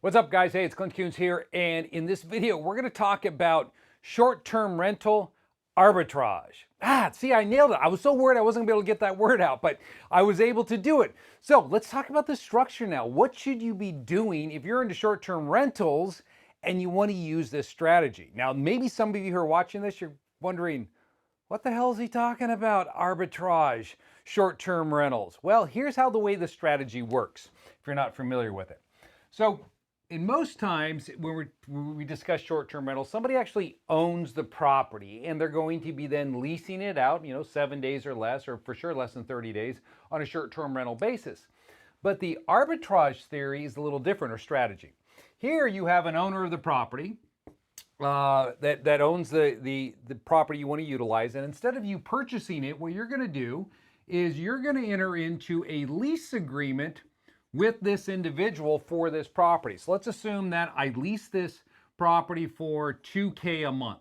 What's up, guys? Hey, it's Clint Kuhns here, and in this video, we're going to talk about short-term rental arbitrage. See, I nailed it. I was so worried I wasn't going to be able to get that word out, but I was able to do it. So let's talk about the structure now. What should you be doing if you're into short-term rentals and you want to use this strategy? Now, maybe some of you who are watching this, you're wondering, what the hell is he talking about? Arbitrage, short-term rentals. Well, here's how the way the strategy works, if you're not familiar with it. So in most times when we discuss short-term rentals, somebody actually owns the property and they're going to be then leasing it out, 7 days or less, or for sure less than 30 days on a short-term rental basis. But the arbitrage theory is a little different, or strategy. Here you have an owner of the property that owns the property you want to utilize, and instead of you purchasing it, what you're going to do is you're going to enter into a lease agreement with this individual for this property. So let's assume that I lease this property for $2K a month.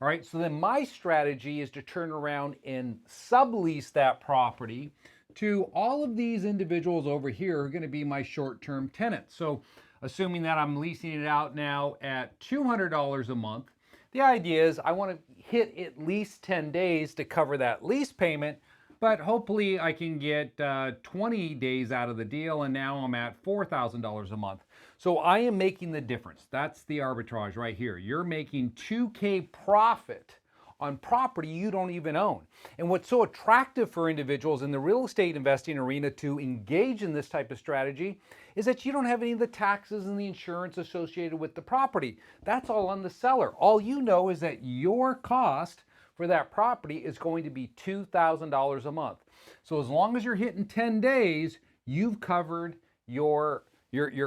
All right, so then my strategy is to turn around and sublease that property to all of these individuals over here who are going to be my short-term tenants. So assuming that I'm leasing it out now at $200 a month, the idea is I want to hit at least 10 days to cover that lease payment, but hopefully I can get 20 days out of the deal, and now I'm at $4,000 a month. So I am making the difference. That's the arbitrage right here. You're making 2K profit on property you don't even own. And what's so attractive for individuals in the real estate investing arena to engage in this type of strategy is that you don't have any of the taxes and the insurance associated with the property. That's all on the seller. All you know is that your cost for that property is going to be $2,000 a month. So as long as you're hitting 10 days, you've covered your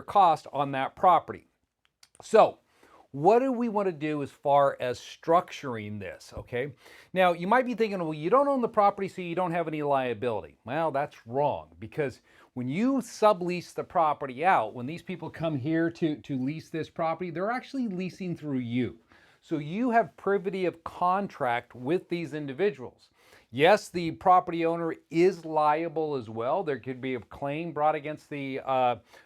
cost on that property. So what do we want to do as far as structuring this, okay? Now, you might be thinking, well, you don't own the property, so you don't have any liability. Well, that's wrong, because when you sublease the property out, when these people come here to lease this property, they're actually leasing through you. So you have privity of contract with these individuals. Yes, the property owner is liable as well. There could be a claim brought against the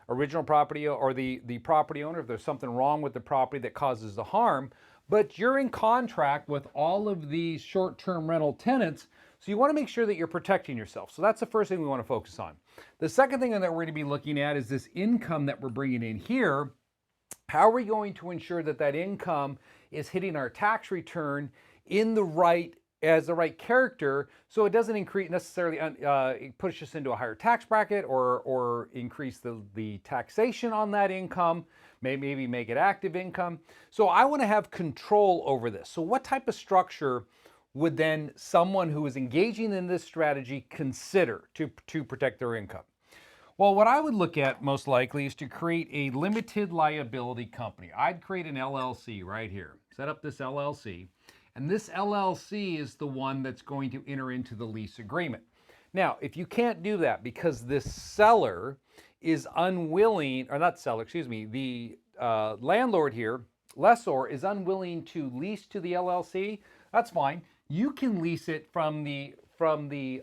original property or the property owner if there's something wrong with the property that causes the harm. But you're in contract with all of these short-term rental tenants, so you want to make sure that you're protecting yourself. So that's the first thing we want to focus on. The second thing that we're going to be looking at is this income that we're bringing in here. How are we going to ensure that that income is hitting our tax return in the right character, so it doesn't increase necessarily push us into a higher tax bracket or increase the taxation on that income, maybe make it active income. So I want to have control over this. So what type of structure would then someone who is engaging in this strategy consider to protect their income? Well, what I would look at most likely is to create a limited liability company. I'd create an LLC right here. Set up this LLC. And this LLC is the one that's going to enter into the lease agreement. Now, if you can't do that because this seller is unwilling, or not seller, excuse me, the landlord here, lessor, is unwilling to lease to the LLC, that's fine. You can lease it from the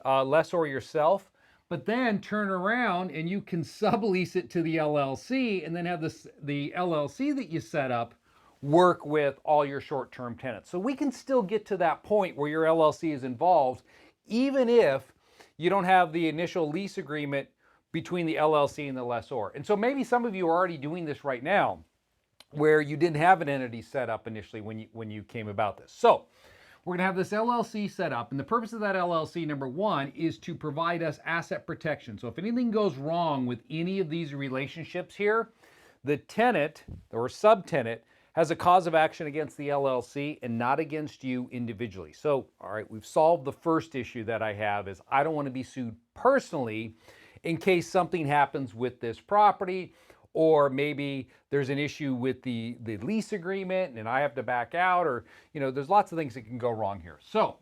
lessor yourself, but then turn around and you can sublease it to the LLC and then have the LLC that you set up work with all your short-term tenants. So we can still get to that point where your LLC is involved, even if you don't have the initial lease agreement between the LLC and the lessor. And so maybe some of you are already doing this right now, where you didn't have an entity set up initially when you came about this. So we're gonna have this LLC set up, and the purpose of that LLC, number one, is to provide us asset protection. So if anything goes wrong with any of these relationships here, the tenant or subtenant has a cause of action against the LLC and not against you individually. So, all right, we've solved the first issue that I have, is I don't want to be sued personally in case something happens with this property, or maybe there's an issue with the lease agreement and I have to back out, or, there's lots of things that can go wrong here. So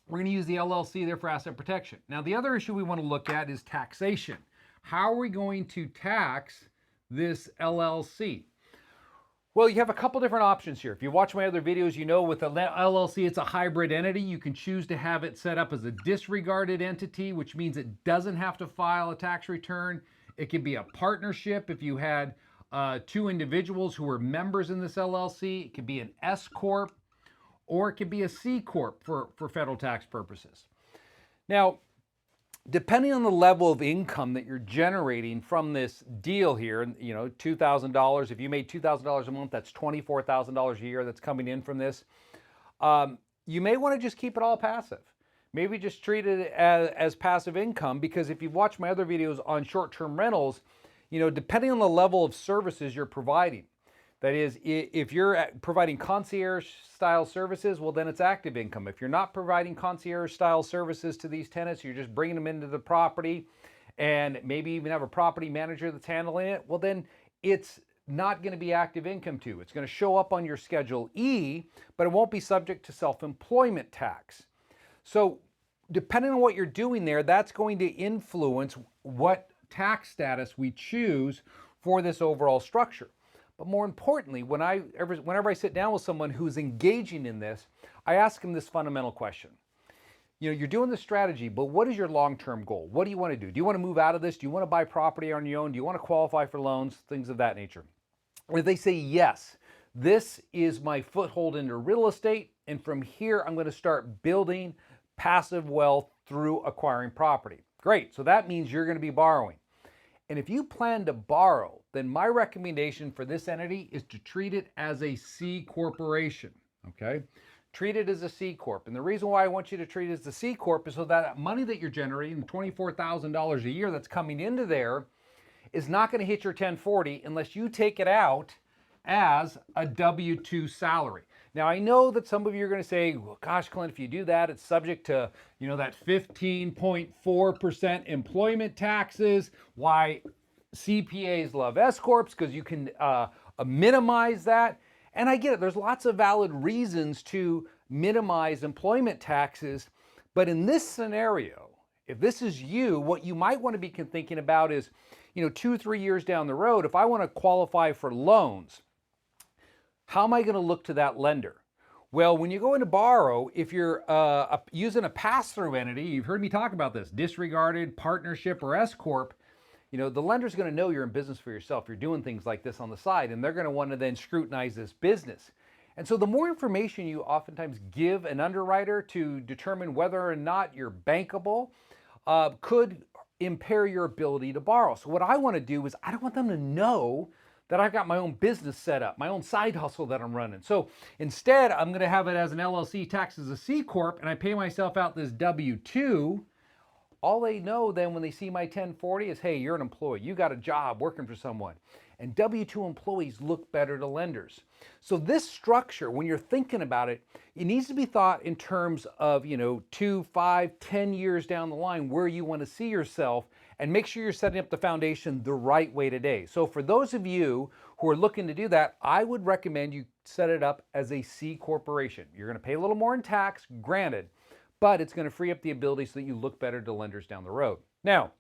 we're going to use the LLC there for asset protection. Now, the other issue we want to look at is taxation. How are we going to tax this LLC? Well, you have a couple different options here. If you watch my other videos, you know with the LLC, it's a hybrid entity. You can choose to have it set up as a disregarded entity, which means it doesn't have to file a tax return. It can be a partnership if you had two individuals who are members in this LLC. It could be an S Corp, or it could be a C Corp for federal tax purposes. Now, depending on the level of income that you're generating from this deal here, you know, $2,000, if you made $2,000 a month, that's $24,000 a year that's coming in from this. You may want to just keep it all passive. Maybe just treat it as passive income, because if you've watched my other videos on short-term rentals, you know, depending on the level of services you're providing, that is, if you're providing concierge-style services, well, then it's active income. If you're not providing concierge-style services to these tenants, you're just bringing them into the property and maybe even have a property manager that's handling it, well, then it's not going to be active income too. It's going to show up on your Schedule E, but it won't be subject to self-employment tax. So depending on what you're doing there, that's going to influence what tax status we choose for this overall structure. But more importantly, whenever I sit down with someone who's engaging in this, I ask them this fundamental question. You know, you're doing this strategy, but what is your long-term goal? What do you want to do? Do you want to move out of this? Do you want to buy property on your own? Do you want to qualify for loans? Things of that nature. Or if they say, yes, this is my foothold into real estate, and from here I'm going to start building passive wealth through acquiring property. Great, so that means you're going to be borrowing. And if you plan to borrow, then my recommendation for this entity is to treat it as a C corporation, okay? Treat it as a C Corp. And the reason why I want you to treat it as a C Corp is so that money that you're generating, $24,000 a year that's coming into there, is not going to hit your 1040 unless you take it out as a W-2 salary. Now, I know that some of you are going to say, well, gosh, Clint, if you do that, it's subject to, you know, that 15.4% employment taxes. Why CPAs love S Corps, because you can minimize that. And I get it. There's lots of valid reasons to minimize employment taxes. But in this scenario, if this is you, what you might want to be thinking about is, you know, 2-3 years down the road, if I want to qualify for loans, how am I going to look to that lender? Well, when you go in to borrow, if you're using a pass-through entity, you've heard me talk about this, disregarded, partnership, or S Corp, you know, the lender's going to know you're in business for yourself. You're doing things like this on the side, and they're going to want to then scrutinize this business. And so the more information you oftentimes give an underwriter to determine whether or not you're bankable could impair your ability to borrow. So what I want to do is I don't want them to know that I've got my own business set up, my own side hustle that I'm running. So instead, I'm going to have it as an LLC taxed as a C Corp, and I pay myself out this W-2. All they know then when they see my 1040 is, hey, you're an employee. You got a job working for someone. And W-2 employees look better to lenders. So this structure, when you're thinking about it, it needs to be thought in terms of, you know, 2, 5, 10 years down the line where you want to see yourself, and make sure you're setting up the foundation the right way today. So for those of you who are looking to do that, I would recommend you set it up as a C corporation. You're going to pay a little more in tax, granted, but it's going to free up the ability so that you look better to lenders down the road. Now,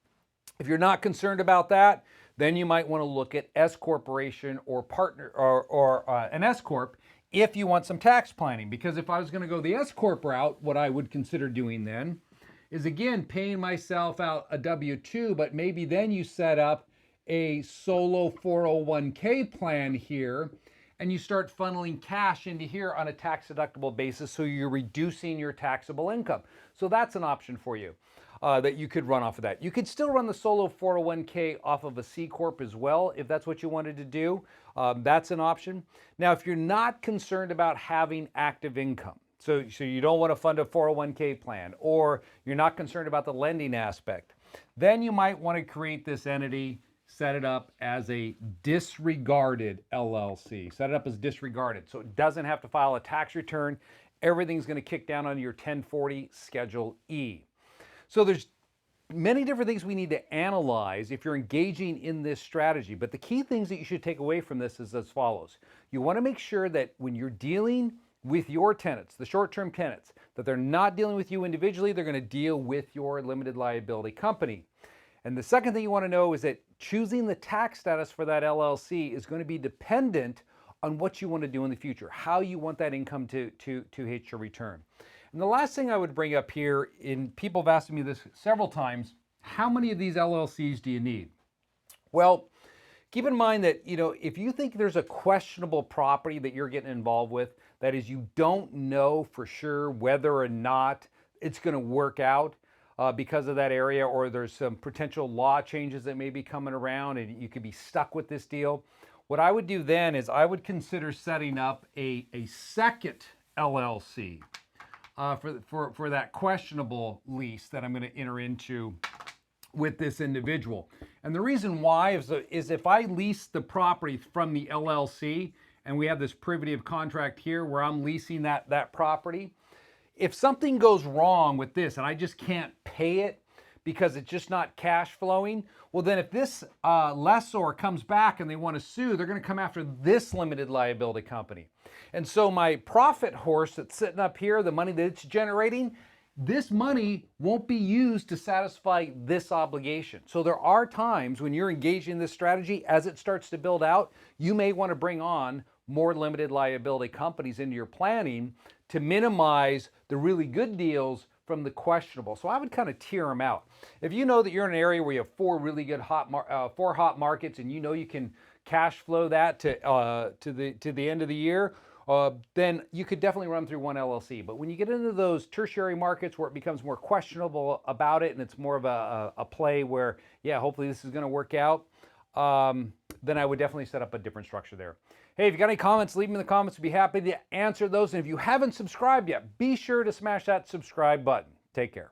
if you're not concerned about that, then you might want to look at S corporation or partner or an S Corp if you want some tax planning. Because if I was going to go the S Corp route, what I would consider doing then is, again, paying myself out a W-2, but maybe then you set up a solo 401k plan here, and you start funneling cash into here on a tax deductible basis, so you're reducing your taxable income. So that's an option for you that you could run off of that. You could still run the solo 401k off of a C Corp as well, if that's what you wanted to do. That's an option. Now, if you're not concerned about having active income, so you don't want to fund a 401k plan, or you're not concerned about the lending aspect, then you might want to create this entity, set it up as a disregarded LLC. Set it up as disregarded, so it doesn't have to file a tax return. Everything's going to kick down on your 1040 Schedule E. So there's many different things we need to analyze if you're engaging in this strategy. But the key things that you should take away from this is as follows. You want to make sure that when you're dealing with your tenants, the short-term tenants, that they're not dealing with you individually, they're going to deal with your limited liability company. And the second thing you want to know is that choosing the tax status for that LLC is going to be dependent on what you want to do in the future, how you want that income to hit your return. And the last thing I would bring up here, and people have asked me this several times, how many of these LLCs do you need? Well, Keep in mind that, if you think there's a questionable property that you're getting involved with, that is, you don't know for sure whether or not it's going to work out because of that area, or there's some potential law changes that may be coming around and you could be stuck with this deal. What I would do then is I would consider setting up a second LLC for that questionable lease that I'm going to enter into with this individual. And the reason why is if I lease the property from the LLC, and we have this privity of contract here where I'm leasing that property, if something goes wrong with this and I just can't pay it because it's just not cash flowing, well then if this lessor comes back and they want to sue, they're going to come after this limited liability company. And so my profit horse that's sitting up here, the money that it's generating, this money won't be used to satisfy this obligation. So there are times when you're engaging in this strategy, as it starts to build out, you may want to bring on more limited liability companies into your planning to minimize the really good deals from the questionable. So I would kind of tier them out. If you know that you're in an area where you have four really good hot markets, and you can cash flow that to the end of the year, then you could definitely run through one LLC. But when you get into those tertiary markets where it becomes more questionable about it, and it's more of a play where, yeah, hopefully this is going to work out, then I would definitely set up a different structure there. Hey, if you got any comments, leave them in the comments. I'd be happy to answer those. And if you haven't subscribed yet, be sure to smash that subscribe button. Take care.